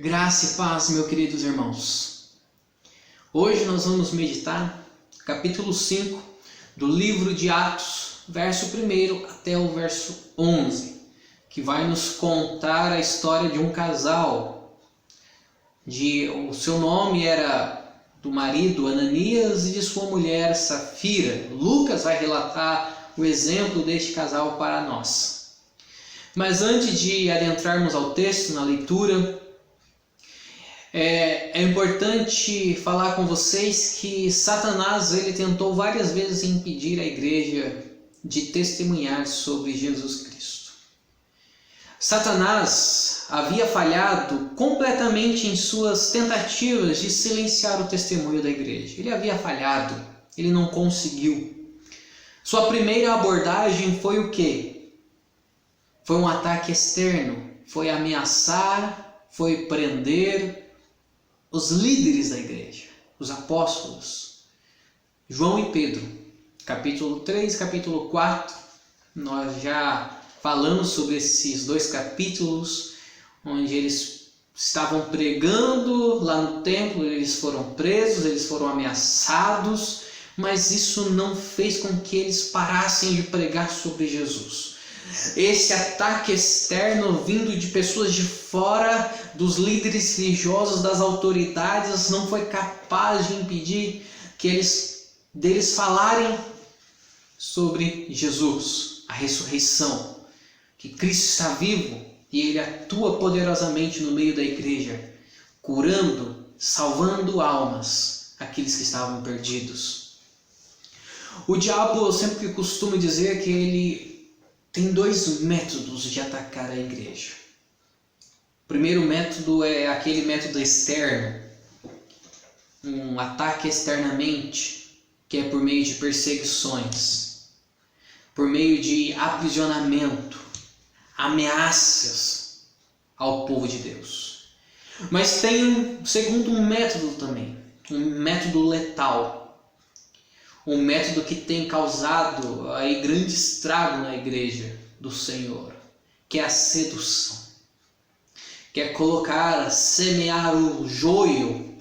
Graça e paz, meus queridos irmãos. Hoje nós vamos meditar capítulo 5 do livro de Atos, verso 1 até o verso 11, que vai nos contar a história de um casal. O seu nome era do marido Ananias e de sua mulher Safira. Lucas vai relatar o exemplo deste casal para nós. Mas antes de adentrarmos ao texto, na leitura, é importante falar com vocês que Satanás ele tentou várias vezes impedir a igreja de testemunhar sobre Jesus Cristo. Satanás havia falhado completamente em suas tentativas de silenciar o testemunho da igreja. Ele havia falhado, ele não conseguiu. Sua primeira abordagem foi o quê? Foi um ataque externo, foi ameaçar, foi prender os líderes da igreja, os apóstolos, João e Pedro. Capítulo 3, capítulo 4, nós já falamos sobre esses dois capítulos, onde eles estavam pregando lá no templo, eles foram presos, eles foram ameaçados, mas isso não fez com que eles parassem de pregar sobre Jesus. Esse ataque externo vindo de pessoas de fora, dos líderes religiosos, das autoridades, não foi capaz de impedir deles falarem sobre Jesus, a ressurreição, que Cristo está vivo e Ele atua poderosamente no meio da igreja, curando, salvando almas, aqueles que estavam perdidos. O diabo sempre costuma dizer que ele tem dois métodos de atacar a igreja. O primeiro método é aquele método externo, um ataque externamente, que é por meio de perseguições, por meio de aprisionamento, ameaças ao povo de Deus. Mas tem um segundo método também, um método letal, um método que tem causado aí grande estrago na igreja do Senhor, que é a sedução, que é semear o joio,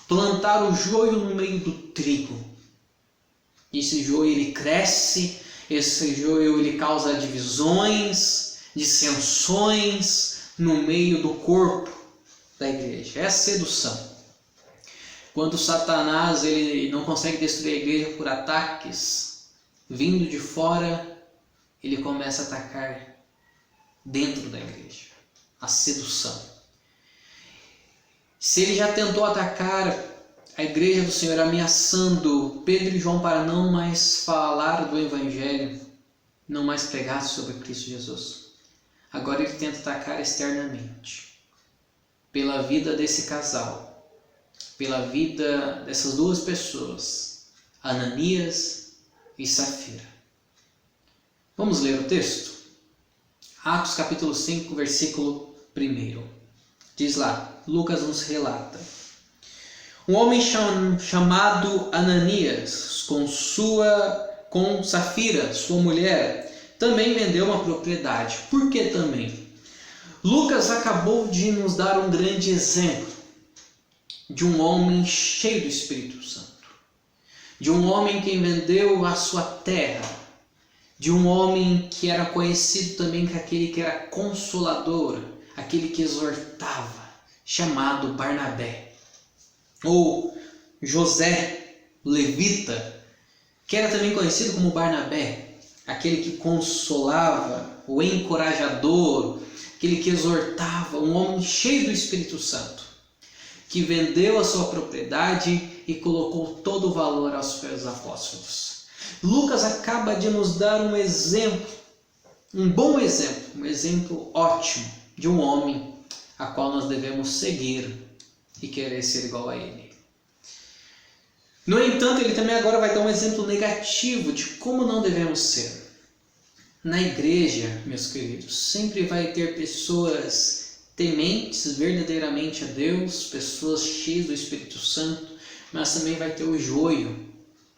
plantar o joio no meio do trigo. Esse joio ele cresce, esse joio ele causa divisões, dissensões no meio do corpo da igreja. É a sedução. Quando Satanás ele não consegue destruir a igreja por ataques vindo de fora, ele começa a atacar dentro da igreja. A sedução. Se ele já tentou atacar a igreja do Senhor ameaçando Pedro e João para não mais falar do Evangelho, não mais pregar sobre Cristo Jesus, agora ele tenta atacar externamente, pela vida desse casal, pela vida dessas duas pessoas, Ananias e Safira. Vamos ler o texto? Atos capítulo 5, versículo 1. Diz lá, Lucas nos relata. Um homem chamado Ananias, com Safira, sua mulher, também vendeu uma propriedade. Por que também? Lucas acabou de nos dar um grande exemplo de um homem cheio do Espírito Santo, de um homem que vendeu a sua terra, de um homem que era conhecido também como aquele que era consolador, aquele que exortava, chamado Barnabé, ou José, levita, que era também conhecido como Barnabé, aquele que consolava, o encorajador, aquele que exortava, um homem cheio do Espírito Santo, que vendeu a sua propriedade e colocou todo o valor aos pés dos apóstolos. Lucas acaba de nos dar um exemplo, um bom exemplo, um exemplo ótimo de um homem a qual nós devemos seguir e querer ser igual a ele. No entanto, ele também agora vai dar um exemplo negativo de como não devemos ser. Na igreja, meus queridos, sempre vai ter pessoas tementes verdadeiramente a Deus, pessoas cheias do Espírito Santo, mas também vai ter o joio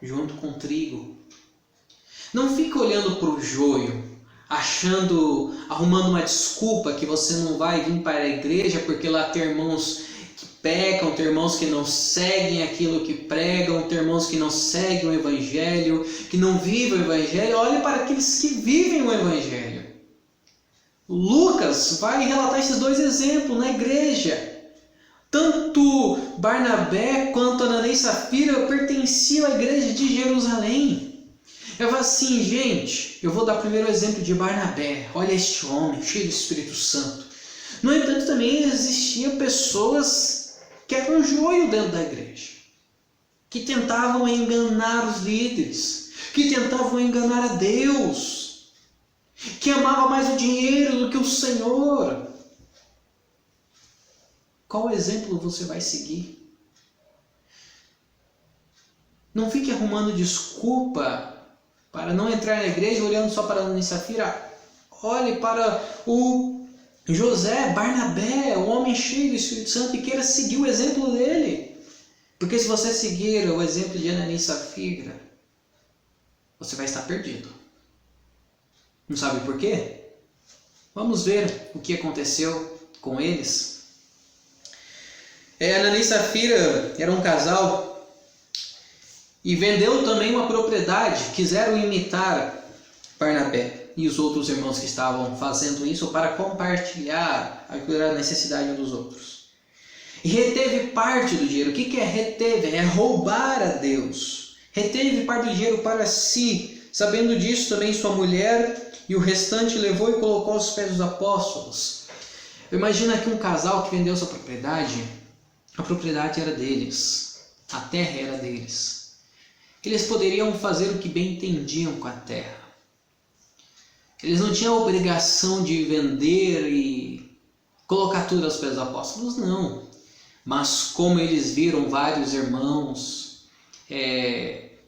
junto com o trigo. Não fica olhando para o joio, arrumando uma desculpa que você não vai vir para a igreja porque lá tem irmãos que pecam, tem irmãos que não seguem aquilo que pregam, tem irmãos que não seguem o evangelho, que não vivem o evangelho. Olhe para aqueles que vivem o evangelho. Lucas vai relatar esses dois exemplos na igreja. Tanto Barnabé quanto Ananias e Safira pertenciam à igreja de Jerusalém. Eu falo assim, gente, eu vou dar primeiro o exemplo de Barnabé. Olha este homem, cheio do Espírito Santo. No entanto, também existiam pessoas que eram joio dentro da igreja, que tentavam enganar os líderes, que tentavam enganar a Deus, que amava mais o dinheiro do que o Senhor. Qual exemplo você vai seguir? Não fique arrumando desculpa para não entrar na igreja olhando só para Ananias e Safira. Olhe para o José, Barnabé, o homem cheio do Espírito Santo, e queira seguir o exemplo dele. Porque se você seguir o exemplo de Ananias e Safira, você vai estar perdido. Não sabe por quê? Vamos ver o que aconteceu com eles. Ananias e Safira eram um casal e vendeu também uma propriedade. Quiseram imitar Barnabé e os outros irmãos que estavam fazendo isso para compartilhar a necessidade um dos outros. E reteve parte do dinheiro. O que é reteve? É roubar a Deus. Reteve parte do dinheiro para si. Sabendo disso, também sua mulher e o restante levou e colocou aos pés dos apóstolos. Imagina que um casal que vendeu sua propriedade, a propriedade era deles, a terra era deles. Eles poderiam fazer o que bem entendiam com a terra. Eles não tinham a obrigação de vender e colocar tudo aos pés dos apóstolos, não. Mas como eles viram vários irmãos,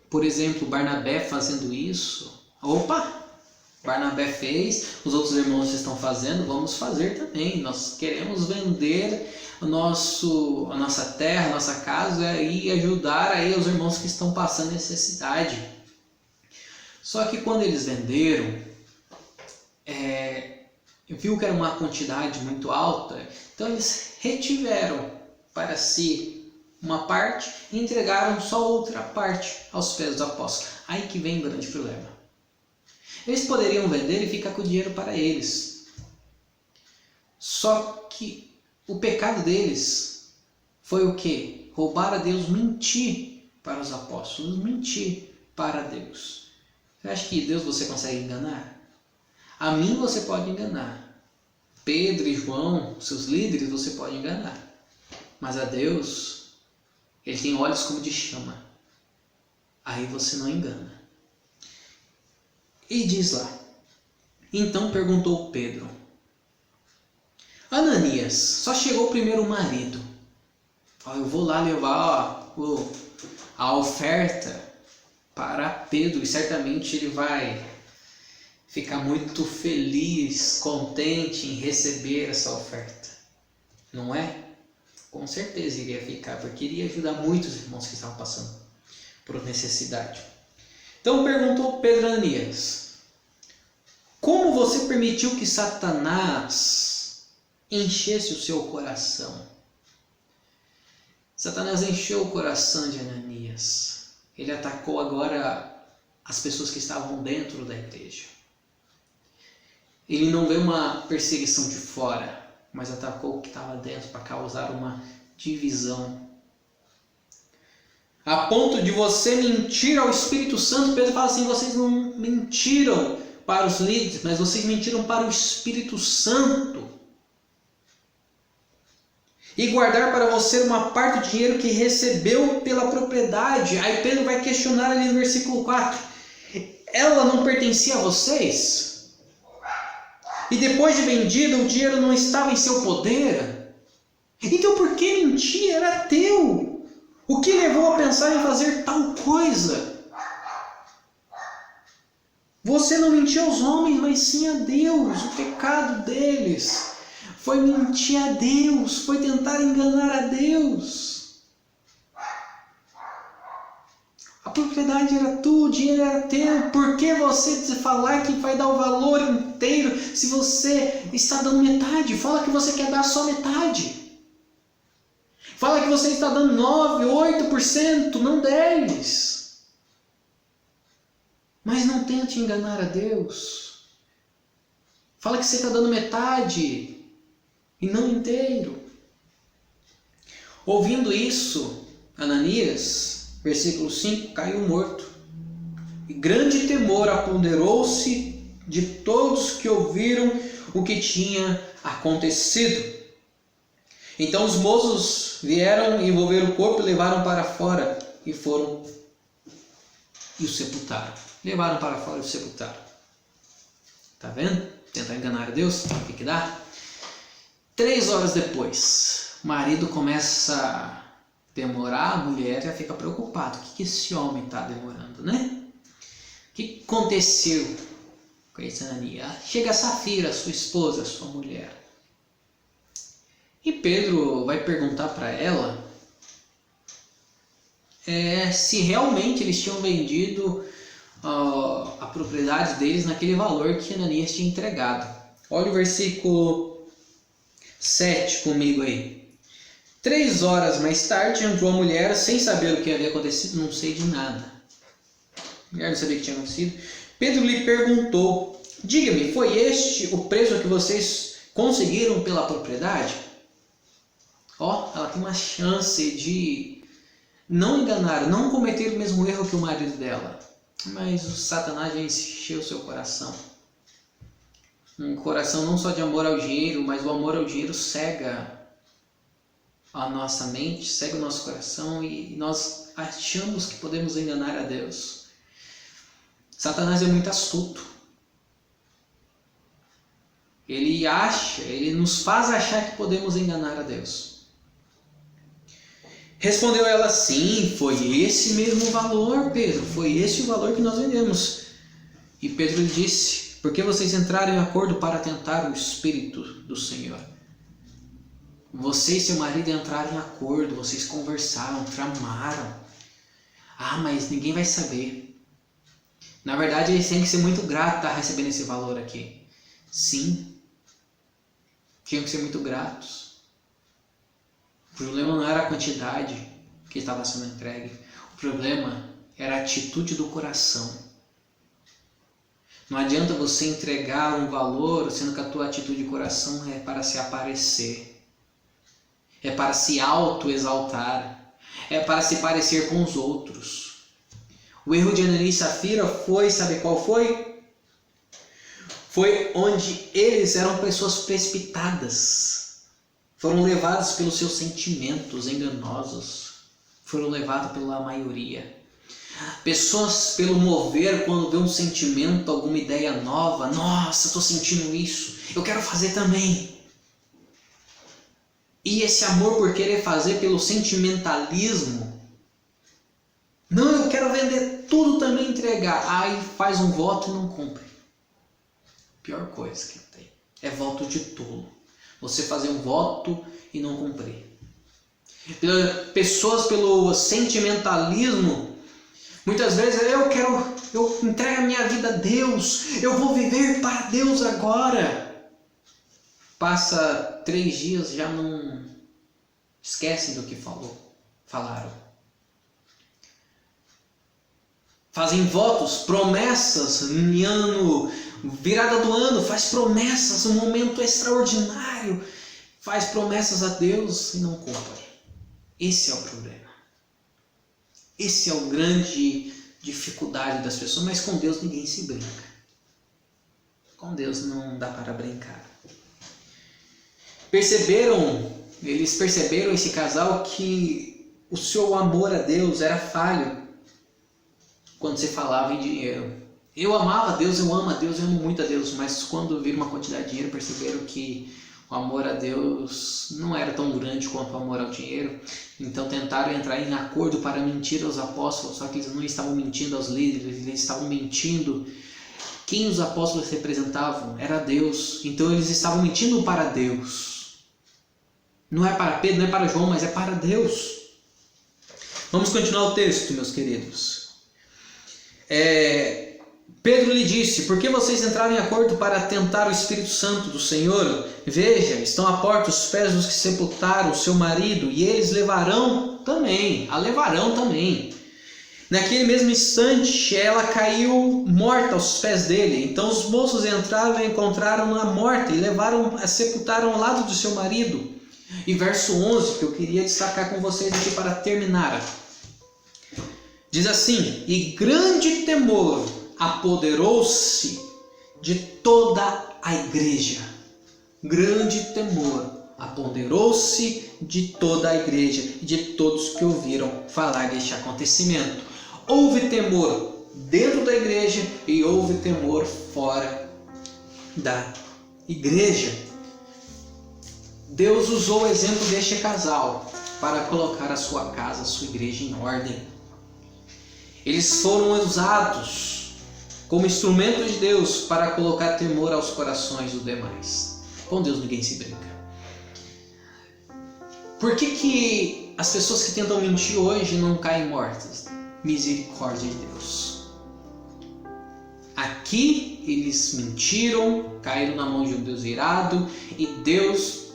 por exemplo, Barnabé fazendo isso, Barnabé fez, os outros irmãos estão fazendo, vamos fazer também. Nós queremos vender a nossa terra, a nossa casa e ajudar aí os irmãos que estão passando necessidade. Só que quando eles venderam, viu que era uma quantidade muito alta, então eles retiveram para si uma parte e entregaram só outra parte aos pés dos apóstolos. Aí que vem o grande problema. Eles poderiam vender e ficar com o dinheiro para eles. Só que o pecado deles foi o quê? Roubar a Deus, mentir para os apóstolos, mentir para Deus. Você acha que Deus você consegue enganar? A mim você pode enganar. Pedro e João, seus líderes, você pode enganar. Mas a Deus, Ele tem olhos como de chama. Aí você não engana. E diz lá, então perguntou Pedro, Ananias, só chegou primeiro o marido. Eu vou lá levar a oferta para Pedro e certamente ele vai ficar muito feliz, contente em receber essa oferta. Não é? Com certeza iria ficar, porque iria ajudar muitos irmãos que estavam passando por necessidade. Então perguntou Pedro a Ananias, como você permitiu que Satanás enchesse o seu coração? Satanás encheu o coração de Ananias. Ele atacou agora as pessoas que estavam dentro da igreja. Ele não veio uma perseguição de fora, mas atacou o que estava dentro para causar uma divisão. A ponto de você mentir ao Espírito Santo, Pedro fala assim, vocês não mentiram para os líderes, mas vocês mentiram para o Espírito Santo. E guardar para você uma parte do dinheiro que recebeu pela propriedade. Aí Pedro vai questionar ali no versículo 4. Ela não pertencia a vocês? E depois de vendida, o dinheiro não estava em seu poder? Então por que mentir? Era teu. O que levou a pensar em fazer tal coisa? Você não mentiu aos homens, mas sim a Deus. O pecado deles foi mentir a Deus, foi tentar enganar a Deus. A propriedade propriedade era tua, o dinheiro era teu. Por que você falar que vai dar o valor inteiro se você está dando metade? Fala que você quer dar só metade. Fala que você está dando 9, 8%, não 10%. Mas não tente enganar a Deus. Fala que você está dando metade e não inteiro. Ouvindo isso, Ananias, versículo 5, caiu morto. E grande temor apoderou-se de todos que ouviram o que tinha acontecido. Então os moços vieram, envolveram o corpo e levaram para fora e foram e o sepultaram. Levaram para fora e o sepultaram. Tá vendo? Tentar enganar a Deus, o que dá? 3 horas depois, o marido começa a demorar, a mulher já fica preocupada. O que esse homem está demorando, né? O que aconteceu com esse Ananias? Chega a Safira, sua esposa, sua mulher. E Pedro vai perguntar para ela se realmente eles tinham vendido a propriedade deles naquele valor que Ananias tinha entregado. Olha o versículo 7 comigo aí. 3 horas mais tarde entrou a mulher sem saber o que havia acontecido. Não sei de nada. A mulher não sabia o que tinha acontecido. Pedro lhe perguntou: diga-me, foi este o preço que vocês conseguiram pela propriedade? Ela tem uma chance de não enganar, não cometer o mesmo erro que o marido dela. Mas o Satanás já encheu o seu coração. Um coração não só de amor ao dinheiro, mas o amor ao dinheiro cega a nossa mente, cega o nosso coração e nós achamos que podemos enganar a Deus. Satanás é muito astuto. Ele nos faz achar que podemos enganar a Deus. Respondeu ela: sim, foi esse mesmo valor, Pedro, foi esse o valor que nós vendemos. E Pedro lhe disse: por que vocês entraram em acordo para tentar o Espírito do Senhor? Você e seu marido entraram em acordo, vocês conversaram, tramaram. Mas ninguém vai saber. Na verdade, eles têm que ser muito gratos a estar recebendo esse valor aqui. Sim, tinham que ser muito gratos. O problema não era a quantidade que estava sendo entregue. O problema era a atitude do coração. Não adianta você entregar um valor, sendo que a tua atitude de coração é para se aparecer. É para se auto-exaltar. É para se parecer com os outros. O erro de Ananias e Safira foi, sabe qual foi? Foi onde eles eram pessoas precipitadas. Foram levados pelos seus sentimentos enganosos. Foram levados pela maioria. Pessoas pelo mover, quando vê um sentimento, alguma ideia nova. Nossa, estou sentindo isso. Eu quero fazer também. E esse amor por querer fazer pelo sentimentalismo. Não, eu quero vender tudo também, entregar. Aí faz um voto e não cumpre. Pior coisa que tem. É voto de tolo. Você fazer um voto e não cumprir. Pessoas pelo sentimentalismo, muitas vezes eu entrego a minha vida a Deus, eu vou viver para Deus agora. Passa 3 dias, já não esquecem do que falaram. Fazem votos, promessas em ano, virada do ano, faz promessas, um momento extraordinário, faz promessas a Deus e não cumpre. Esse é o problema. Esse é o grande dificuldade das pessoas, mas com Deus ninguém se brinca. Com Deus não dá para brincar. Eles perceberam, esse casal, que o seu amor a Deus era falho quando se falava em dinheiro. Eu amava a Deus, eu amo a Deus, eu amo muito a Deus, mas quando viram uma quantidade de dinheiro, perceberam que o amor a Deus não era tão grande quanto o amor ao dinheiro. Então tentaram entrar em acordo para mentir aos apóstolos, só que eles não estavam mentindo aos líderes, eles estavam mentindo. Quem os apóstolos representavam era Deus, então eles estavam mentindo para Deus. Não é para Pedro, não é para João, mas é para Deus. Vamos continuar o texto, meus queridos. Pedro lhe disse: por que vocês entraram em acordo para tentar o Espírito Santo do Senhor? Veja, estão à porta os pés dos que sepultaram o seu marido, e eles a levarão também. Naquele mesmo instante, ela caiu morta aos pés dele. Então os moços entraram e encontraram-na morta, e a sepultaram ao lado do seu marido. E verso 11, que eu queria destacar com vocês aqui para terminar. Diz assim: e grande temor apoderou-se de toda a igreja. Grande temor apoderou-se de toda a igreja e de todos que ouviram falar deste acontecimento. Houve temor dentro da igreja e houve temor fora da igreja. Deus usou o exemplo deste casal para colocar a sua casa, a sua igreja em ordem. Eles foram usados como instrumento de Deus para colocar temor aos corações dos demais. Com Deus ninguém se brinca. Por que as pessoas que tentam mentir hoje não caem mortas? Misericórdia de Deus. Aqui eles mentiram, caíram na mão de um Deus irado, e Deus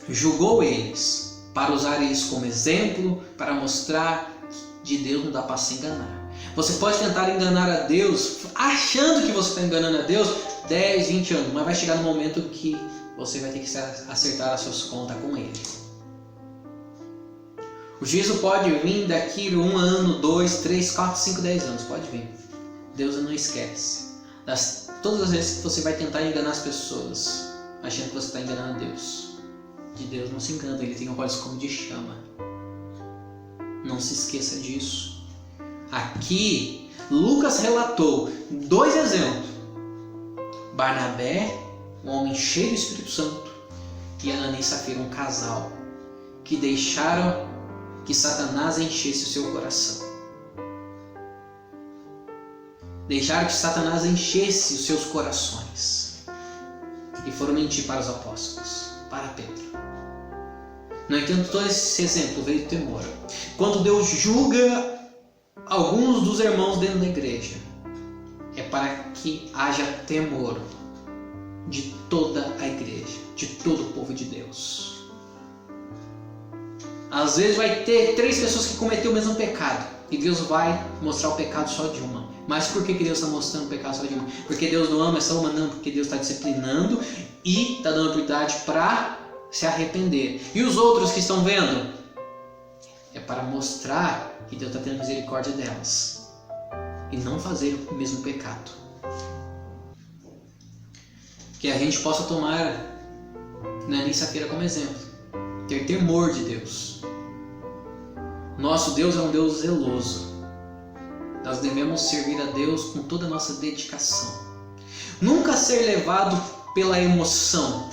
julgou eles para usar eles como exemplo, para mostrar que de Deus não dá para se enganar. Você pode tentar enganar a Deus, achando que você está enganando a Deus 10, 20 anos, mas vai chegar no momento que você vai ter que acertar as suas contas com Ele. O juízo pode vir daqui 1 ano, 2, 3, 4, 5, 10 anos. Pode vir. Deus não esquece. Todas as vezes que você vai tentar enganar as pessoas, achando que você está enganando a Deus, de Deus não se engana. Ele tem olhos como de chama. Não se esqueça disso. Aqui, Lucas relatou 2 exemplos. Barnabé, um homem cheio do Espírito Santo, e Ananias e Safira, um casal, que deixaram que Satanás enchesse o seu coração. Deixaram que Satanás enchesse os seus corações. E foram mentir para os apóstolos, para Pedro. No entanto, todo esse exemplo veio do temor. Quando Deus julga alguns dos irmãos dentro da igreja, é para que haja temor de toda a igreja, de todo o povo de Deus. Às vezes vai ter 3 pessoas que cometeram o mesmo pecado, e Deus vai mostrar o pecado só de uma. Mas por que Deus está mostrando o pecado só de uma? Porque Deus não ama essa uma? Não, porque Deus está disciplinando e está dando oportunidade para se arrepender. E os outros que estão vendo? É para mostrar que Deus está tendo misericórdia delas e não fazer o mesmo pecado. Que a gente possa tomar Ananias e Safira como exemplo. Ter temor de Deus. Nosso Deus é um Deus zeloso. Nós devemos servir a Deus com toda a nossa dedicação. Nunca ser levado pela emoção,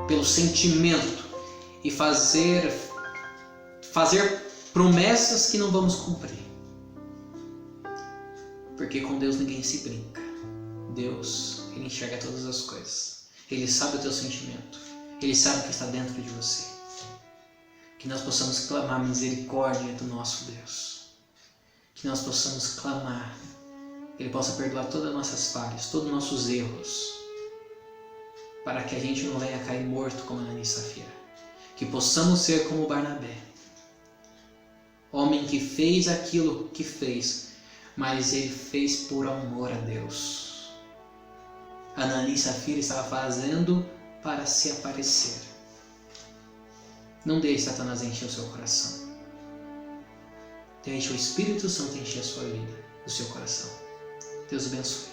pelo sentimento e fazer promessas que não vamos cumprir. Porque com Deus ninguém se brinca. Deus, Ele enxerga todas as coisas. Ele sabe o teu sentimento. Ele sabe o que está dentro de você. Que nós possamos clamar a misericórdia do nosso Deus. Que nós possamos clamar. Que Ele possa perdoar todas as nossas falhas, todos os nossos erros. Para que a gente não venha a cair morto como Ananias e Safira. Que possamos ser como Barnabé. Homem que fez aquilo que fez, mas ele fez por amor a Deus. Ananias e Safira estava fazendo para se aparecer. Não deixe Satanás encher o seu coração. Deixe o Espírito Santo encher a sua vida, o seu coração. Deus abençoe.